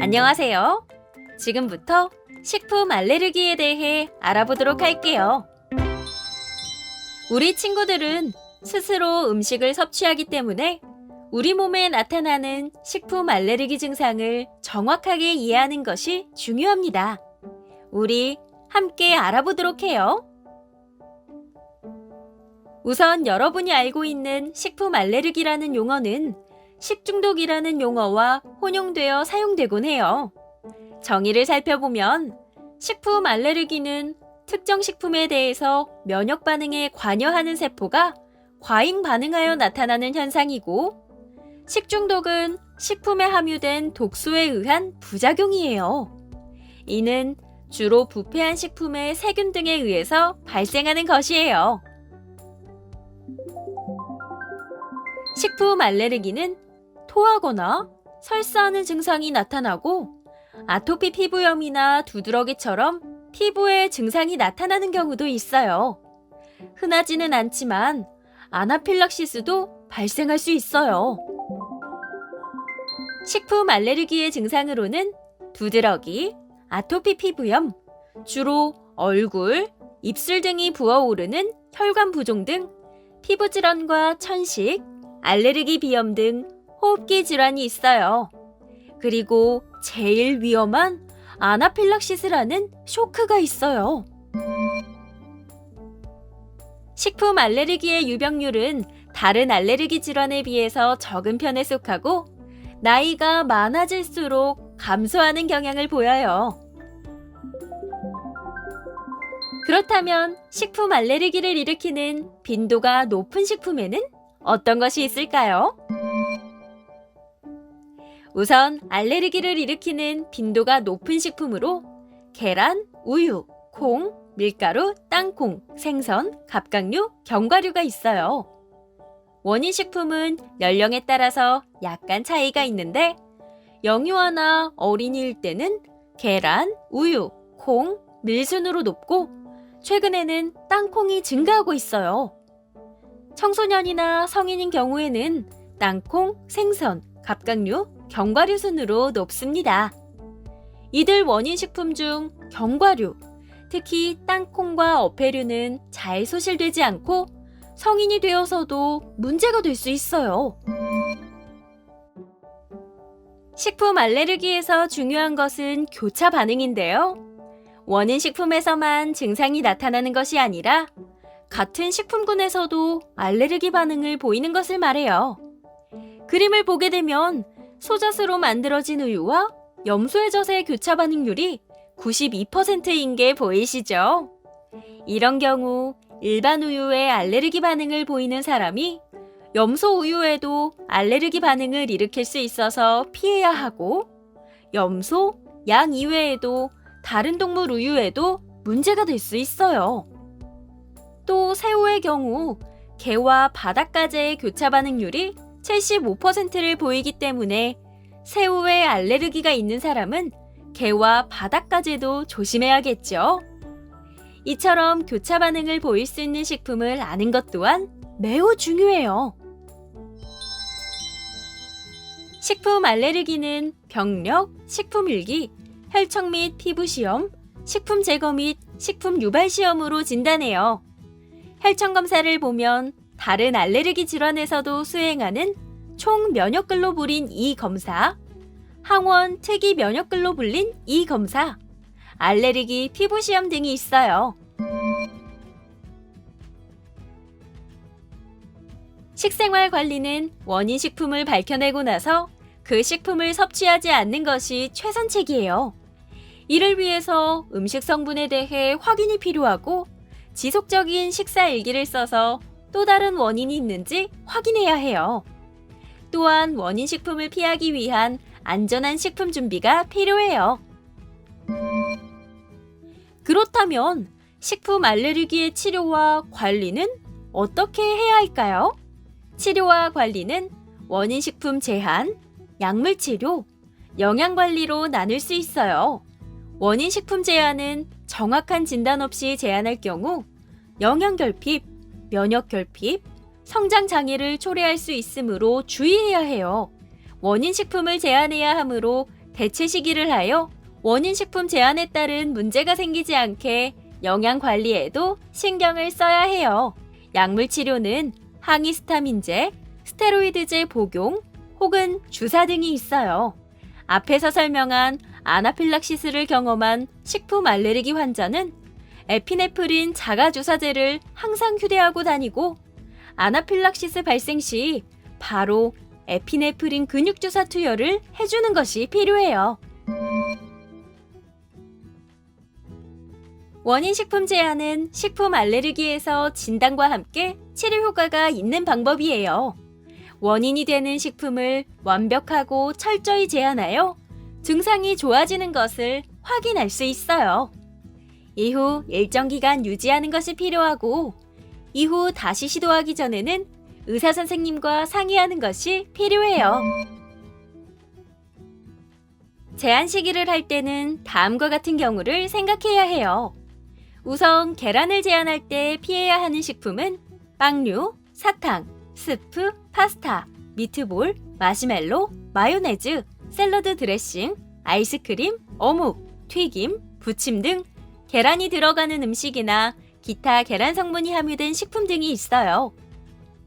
안녕하세요. 지금부터 식품 알레르기에 대해 알아보도록 할게요. 우리 친구들은 스스로 음식을 섭취하기 때문에 우리 몸에 나타나는 식품 알레르기 증상을 정확하게 이해하는 것이 중요합니다. 우리 함께 알아보도록 해요. 우선 여러분이 알고 있는 식품 알레르기라는 용어는 식중독이라는 용어와 혼용되어 사용되곤 해요. 정의를 살펴보면 식품 알레르기는 특정 식품에 대해서 면역 반응에 관여하는 세포가 과잉 반응하여 나타나는 현상이고, 식중독은 식품에 함유된 독소에 의한 부작용이에요. 이는 주로 부패한 식품의 세균 등에 의해서 발생하는 것이에요. 식품 알레르기는 토하거나 설사하는 증상이 나타나고, 아토피 피부염이나 두드러기처럼 피부에 증상이 나타나는 경우도 있어요. 흔하지는 않지만 아나필락시스도 발생할 수 있어요. 식품 알레르기의 증상으로는 두드러기, 아토피 피부염, 주로 얼굴, 입술 등이 부어오르는 혈관 부종 등 피부 질환과 천식, 알레르기 비염 등 호흡기 질환이 있어요. 그리고 제일 위험한 아나필락시스라는 쇼크가 있어요. 식품 알레르기의 유병률은 다른 알레르기 질환에 비해서 적은 편에 속하고, 나이가 많아질수록 감소하는 경향을 보여요. 그렇다면 식품 알레르기를 일으키는 빈도가 높은 식품에는 어떤 것이 있을까요? 우선 알레르기를 일으키는 빈도가 높은 식품으로 계란, 우유, 콩, 밀가루, 땅콩, 생선, 갑각류, 견과류가 있어요. 원인 식품은 연령에 따라서 약간 차이가 있는데, 영유아나 어린이일 때는 계란, 우유, 콩, 밀 순으로 높고, 최근에는 땅콩이 증가하고 있어요. 청소년이나 성인인 경우에는 땅콩, 생선, 갑각류, 견과류 순으로 높습니다. 이들 원인 식품 중 견과류, 특히 땅콩과 어패류는 잘 소실되지 않고 성인이 되어서도 문제가 될 수 있어요. 식품 알레르기에서 중요한 것은 교차 반응인데요. 원인 식품에서만 증상이 나타나는 것이 아니라 같은 식품군에서도 알레르기 반응을 보이는 것을 말해요. 그림을 보게 되면 소젖으로 만들어진 우유와 염소의 젖의 교차 반응률이 92%인 게 보이시죠? 이런 경우 일반 우유에 알레르기 반응을 보이는 사람이 염소 우유에도 알레르기 반응을 일으킬 수 있어서 피해야 하고, 염소, 양 이외에도 다른 동물 우유에도 문제가 될 수 있어요. 또 새우의 경우 게와 바닷가재의 교차 반응률이 75%를 보이기 때문에 새우에 알레르기가 있는 사람은 게와 바닷가재도 조심해야겠죠. 이처럼 교차 반응을 보일 수 있는 식품을 아는 것 또한 매우 중요해요. 식품 알레르기는 병력, 식품 일기, 혈청 및 피부 시험, 식품 제거 및 식품 유발 시험으로 진단해요. 혈청 검사를 보면 다른 알레르기 질환에서도 수행하는 총 면역글로불린 E 검사, 항원 특이 면역글로불린 E 검사, 알레르기 피부 시험 등이 있어요. 식생활 관리는 원인 식품을 밝혀내고 나서 그 식품을 섭취하지 않는 것이 최선책이에요. 이를 위해서 음식 성분에 대해 확인이 필요하고, 지속적인 식사 일기를 써서 또 다른 원인이 있는지 확인해야 해요. 또한 원인 식품을 피하기 위한 안전한 식품 준비가 필요해요. 그렇다면 식품 알레르기의 치료와 관리는 어떻게 해야 할까요? 치료와 관리는 원인 식품 제한, 약물 치료, 영양 관리로 나눌 수 있어요. 원인 식품 제한은 정확한 진단 없이 제한할 경우 영양 결핍, 면역 결핍, 성장 장애를 초래할 수 있으므로 주의해야 해요. 원인 식품을 제한해야 하므로 대체 시기를 하여 원인 식품 제한에 따른 문제가 생기지 않게 영양 관리에도 신경을 써야 해요. 약물 치료는 항히스타민제, 스테로이드제 복용 혹은 주사 등이 있어요. 앞에서 설명한 아나필락시스를 경험한 식품 알레르기 환자는 에피네프린 자가주사제를 항상 휴대하고 다니고 아나필락시스 발생 시 바로 에피네프린 근육주사 투여를 해주는 것이 필요해요. 원인식품 제한은 식품 알레르기에서 진단과 함께 치료 효과가 있는 방법이에요. 원인이 되는 식품을 완벽하고 철저히 제한하여 증상이 좋아지는 것을 확인할 수 있어요. 이후 일정 기간 유지하는 것이 필요하고 이후 다시 시도하기 전에는 의사 선생님과 상의하는 것이 필요해요. 제한 시기를 할 때는 다음과 같은 경우를 생각해야 해요. 우선 계란을 제한할 때 피해야 하는 식품은 빵류, 사탕, 스프, 파스타, 미트볼, 마시멜로, 마요네즈, 샐러드 드레싱, 아이스크림, 어묵, 튀김, 부침 등 계란이 들어가는 음식이나 기타 계란 성분이 함유된 식품 등이 있어요.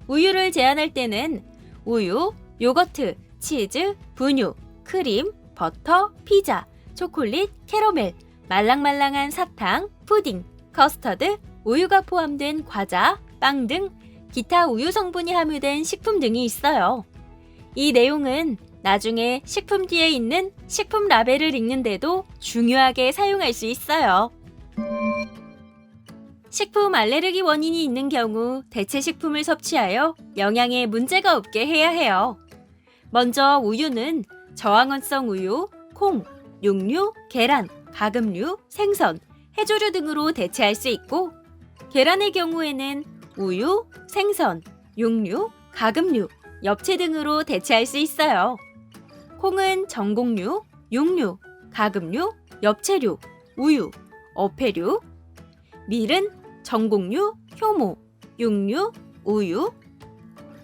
우유를 제한할 때는 우유, 요거트, 치즈, 분유, 크림, 버터, 피자, 초콜릿, 캐러멜, 말랑말랑한 사탕, 푸딩, 커스터드, 우유가 포함된 과자, 빵 등 기타 우유 성분이 함유된 식품 등이 있어요. 이 내용은 나중에 식품 뒤에 있는 식품 라벨을 읽는데도 중요하게 사용할 수 있어요. 식품 알레르기 원인이 있는 경우 대체 식품을 섭취하여 영양에 문제가 없게 해야 해요. 먼저 우유는 저항원성 우유, 콩, 육류, 계란, 가금류, 생선, 해조류 등으로 대체할 수 있고 계란의 경우에는 우유, 생선, 육류, 가금류, 엽채 등으로 대체할 수 있어요. 콩은 전곡류, 육류, 가금류, 엽채류, 우유, 어패류, 밀은 전곡류, 효모, 육류, 우유,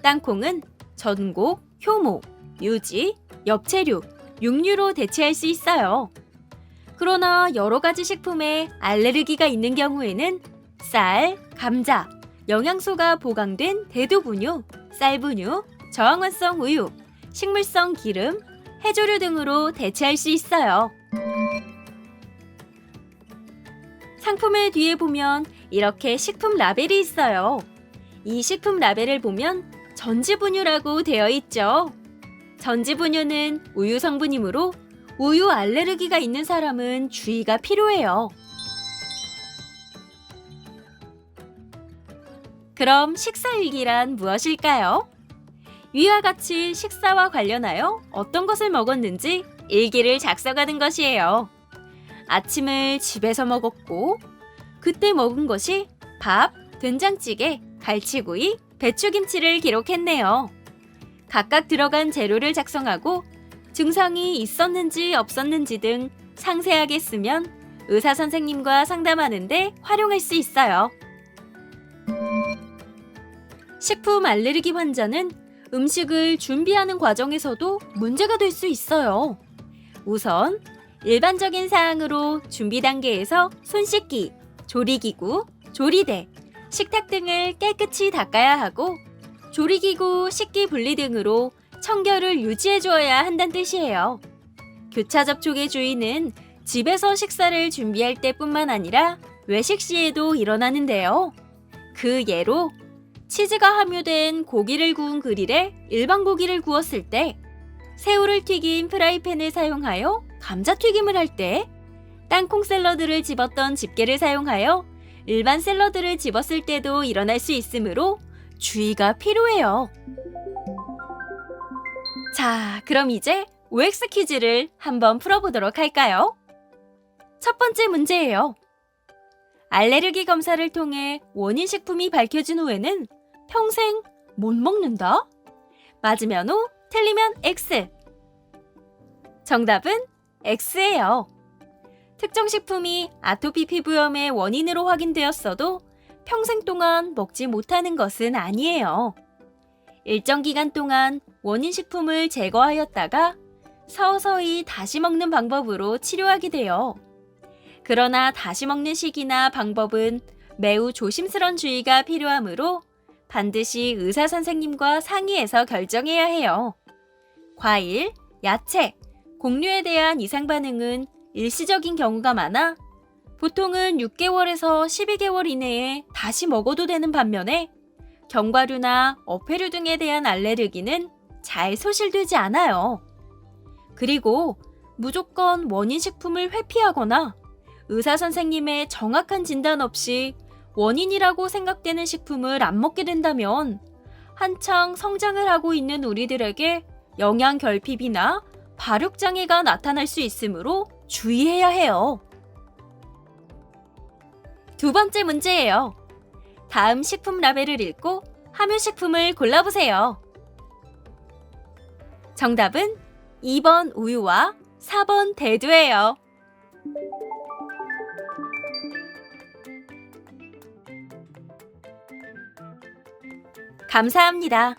땅콩은 전곡, 효모, 유지, 엽채류, 육류로 대체할 수 있어요. 그러나 여러 가지 식품에 알레르기가 있는 경우에는 쌀, 감자, 영양소가 보강된 대두분유, 쌀분유, 저항원성 우유, 식물성 기름, 해조류 등으로 대체할 수 있어요. 상품의 뒤에 보면 이렇게 식품 라벨이 있어요. 이 식품 라벨을 보면 전지분유라고 되어 있죠. 전지분유는 우유 성분이므로 우유 알레르기가 있는 사람은 주의가 필요해요. 그럼 식사일기란 무엇일까요? 위와 같이 식사와 관련하여 어떤 것을 먹었는지 일기를 작성하는 것이에요. 아침을 집에서 먹었고 그때 먹은 것이 밥, 된장찌개, 갈치구이, 배추김치를 기록했네요. 각각 들어간 재료를 작성하고 증상이 있었는지 없었는지 등 상세하게 쓰면 의사 선생님과 상담하는데 활용할 수 있어요. 식품 알레르기 환자는 음식을 준비하는 과정에서도 문제가 될 수 있어요. 우선 일반적인 사항으로 준비 단계에서 손 씻기, 조리기구, 조리대, 식탁 등을 깨끗이 닦아야 하고 조리기구, 식기 분리 등으로 청결을 유지해 주어야 한다는 뜻이에요. 교차 접촉의 주의는 집에서 식사를 준비할 때뿐만 아니라 외식 시에도 일어나는데요. 그 예로 치즈가 함유된 고기를 구운 그릴에 일반 고기를 구웠을 때, 새우를 튀긴 프라이팬을 사용하여 감자튀김을 할 때, 땅콩 샐러드를 집었던 집게를 사용하여 일반 샐러드를 집었을 때도 일어날 수 있으므로 주의가 필요해요. 자, 그럼 이제 OX 퀴즈를 한번 풀어보도록 할까요? 첫 번째 문제예요. 알레르기 검사를 통해 원인 식품이 밝혀진 후에는 평생 못 먹는다? 맞으면 O, 틀리면 X. 정답은 X예요. 특정 식품이 아토피 피부염의 원인으로 확인되었어도 평생 동안 먹지 못하는 것은 아니에요. 일정 기간 동안 원인 식품을 제거하였다가 서서히 다시 먹는 방법으로 치료하게 돼요. 그러나 다시 먹는 시기나 방법은 매우 조심스런 주의가 필요하므로 반드시 의사 선생님과 상의해서 결정해야 해요. 과일, 야채, 곡류에 대한 이상 반응은 일시적인 경우가 많아 보통은 6개월에서 12개월 이내에 다시 먹어도 되는 반면에 견과류나 어패류 등에 대한 알레르기는 잘 소실되지 않아요. 그리고 무조건 원인 식품을 회피하거나 의사 선생님의 정확한 진단 없이 원인이라고 생각되는 식품을 안 먹게 된다면 한창 성장을 하고 있는 우리들에게 영양 결핍이나 발육 장애가 나타날 수 있으므로 주의해야 해요. 두 번째 문제예요. 다음 식품 라벨을 읽고 함유식품을 골라보세요. 정답은 2번 우유와 4번 대두예요. 감사합니다.